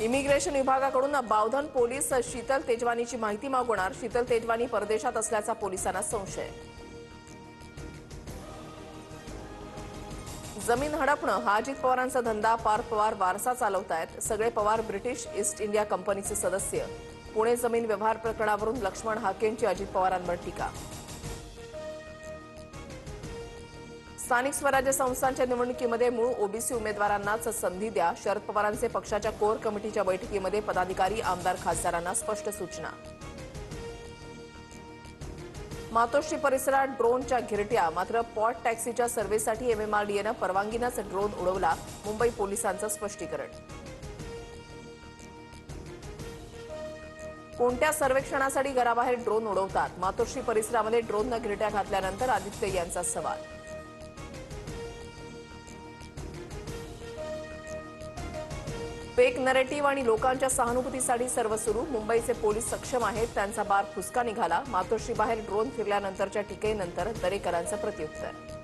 Immigration विभागाकडून Bavdhan police Sheetal तेजवानीची माहिती मागवणार। शीतल तेजवानी परदेशात असल्याचा पोलिसांना संशय। जमीन हडपणं हा अजित पवारांचा धंदा। पार्थ पवार वारसा चालवतायत। सगळे पवार ब्रिटिश ईस्ट इंडिया कंपनीचे सदस्य। पुणे जमीन व्यवहार प्रकरणावरून लक्ष्मण हाकेंची अजित पवारांवर टीका। स्थानिक स्वराज्य संस्थांच्या निवडणुकीमध्ये मूळ ओबीसी उमेदवारांनाच संधी द्या। शरद पवारांचे पक्षाच्या कोर कमिटीच्या बैठकीमध्ये पदाधिकारी आमदार खासदारांना स्पष्ट सूचना। मातोश्री परिसरात ड्रोनच्या घिरट्या। मात्र पॉट टॅक्सीच्या सर्व्हिससाठी एमएमआरडीएनं परवानगीनंच ड्रोन उडवला। मुंबई पोलिसांचं स्पष्टीकरण। कोणत्या सर्वेक्षणासाठी घराबाहेर ड्रोन उडवतात? मातोश्री परिसरामध्ये ड्रोननं घिरट्या घातल्यानंतर आदित्य यांचा सवाल। फेक नरेटिव्ह आणि लोकांच्या सहानुभूतीसाठी सर्व सुरू। मुंबईचे पोलीस सक्षम आहेत। त्यांचा बार फुसका निघाला। मातोश्री बाहेर ड्रोन फिरल्यानंतरच्या टीकेनंतर दरेकरांचं प्रत्युत्तर।